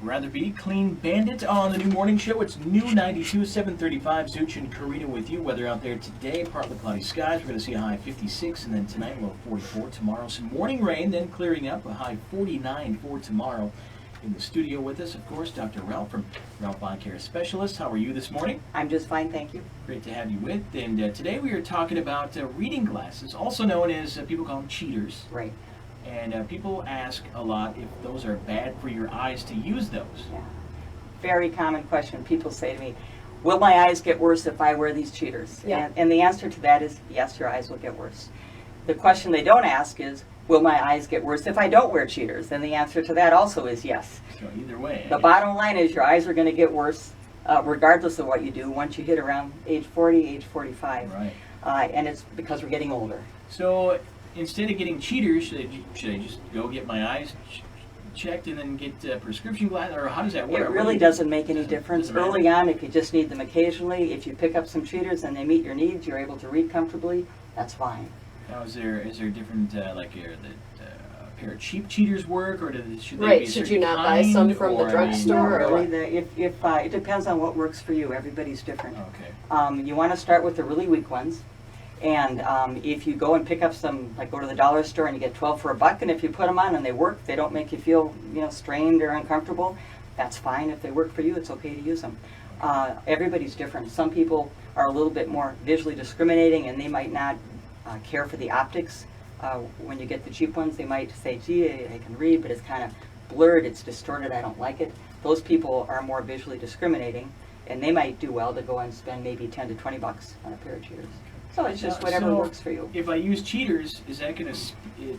Rather be Clean Bandit on the new morning show. It's new 92, 735. Zuch and Karina with you. Weather out there today, partly cloudy skies. We're going to see a high 56, and then tonight, low 44. Tomorrow, some morning rain, then clearing up, a high 49 for tomorrow. In the studio with us, of course, Dr. Relf from Relf Eye Care Specialist. How are you this morning? I'm just fine, thank you. Great to have you with. And today we are talking about reading glasses, also known as, people call them cheaters. Right. And people ask a lot if those are bad for your eyes to use those. Yeah. Very common question. People say to me, will my eyes get worse if I wear these cheaters? Yeah. And the answer to that is yes, your eyes will get worse. The question they don't ask is, will my eyes get worse if I don't wear cheaters? And the answer to that also is yes. So either way. The bottom line is your eyes are going to get worse regardless of what you do once you hit around age 40, age 45. Right. And it's because we're getting older. So instead of getting cheaters, should I just go get my eyes checked and then get prescription glasses, or how does that work? It really doesn't make any difference. Early on, if you just need them occasionally, if you pick up some cheaters and they meet your needs, you're able to read comfortably, that's fine. Now, is there different, a pair of cheap cheaters work, or should they Right, be a should certain you not buy some kind, from the or, drugstore? No, or really. It depends on what works for you. Everybody's different. Okay. You want to start with the really weak ones. And if you go and pick up some, like go to the dollar store and you get 12 for $1, and if you put them on and they work, they don't make you feel, strained or uncomfortable, that's fine. If they work for you, it's okay to use them. Everybody's different. Some people are a little bit more visually discriminating, and they might not care for the optics. When you get the cheap ones, they might say, gee, I can read, but it's kind of blurred, it's distorted, I don't like it. Those people are more visually discriminating, and they might do well to go and spend maybe 10 to 20 bucks on a pair of cheaters. So it's just whatever So works for you. If I use cheaters, is that going to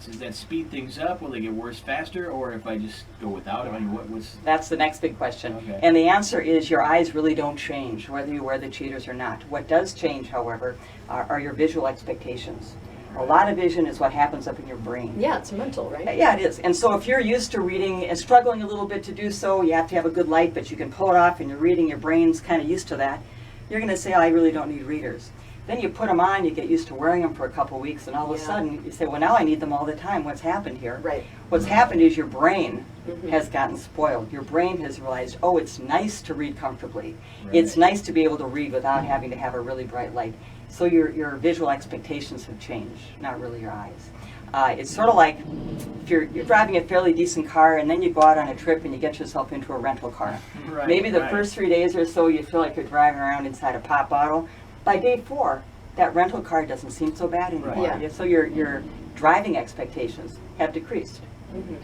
does that speed things up? Will they get worse faster, or if I just go without them? I mean, what's That's the next big question. Okay. And the answer is your eyes really don't change whether you wear the cheaters or not. What does change, however, are your visual expectations. A lot of vision is what happens up in your brain. yeah, it's mental, right? Yeah, it is. And so if you're used to reading and struggling a little bit to do so, you have to have a good light, but you can pull it off and you're reading, your brain's kind of used to that, you're going to say, oh, I really don't need readers. Then you put them on, you get used to wearing them for a couple weeks, and all of a Yeah. sudden you say, well, now I need them all the time. What's happened here? Right. What's happened is your brain Mhm. has gotten spoiled. Your brain has realized, oh, it's nice to read comfortably. Right. It's nice to be able to read without having to have a really bright light. So your visual expectations have changed, not really your eyes. It's sort of like if you're driving a fairly decent car, and then you go out on a trip and you get yourself into a rental car. Right, Maybe the right. first 3 days or so you feel like you're driving around inside a pop bottle. By day 4, that rental car doesn't seem so bad anymore. Right. Yeah. So your driving expectations have decreased.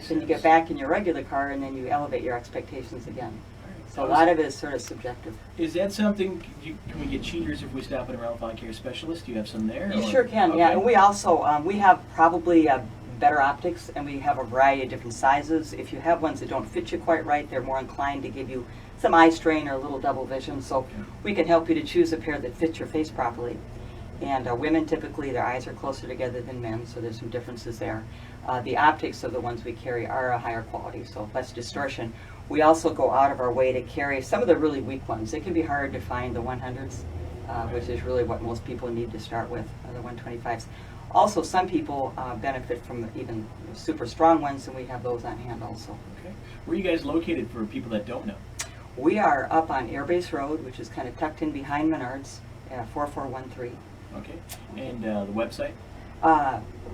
Then you get back in your regular car and then you elevate your expectations again. So a lot of it is sort of subjective. Is that something, can we get cheaters if we stop at a Relf Eye Care Specialist? Do you have some there? You or- sure can, yeah. Okay. And we also, we have probably better optics, and we have a variety of different sizes. If you have ones that don't fit you quite right, they're more inclined to give you some eye strain or a little double vision. So we can help you to choose a pair that fits your face properly. And women, typically, their eyes are closer together than men, so there's some differences there. The optics of the ones we carry are a higher quality, so less distortion. We also go out of our way to carry some of the really weak ones. It can be hard to find the 100s, which is really what most people need to start with, the 125s. Also, some people benefit from even super strong ones, and we have those on hand also. Okay. Where are you guys located for people that don't know? We are up on Air Base Road, which is kind of tucked in behind Menards, 4413. Okay. And the website?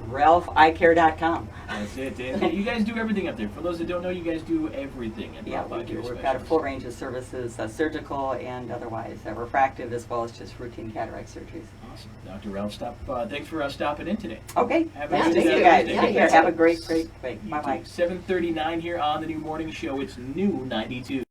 RelfEyeCare.com. That's it. And you guys do everything up there. For those that don't know, you guys do everything at Yeah, Relf we Eye do. Care We've got a Specialist. full range of services, surgical and otherwise, refractive as well as just routine cataract surgeries. Awesome. Dr. Relf, thanks for stopping in today. Okay, Have a Yeah, nice to good see you you. guys. Yeah, Take you care. too. Have a great, great week. You Bye-bye. too. 7:39 here on the new morning show. It's new 92.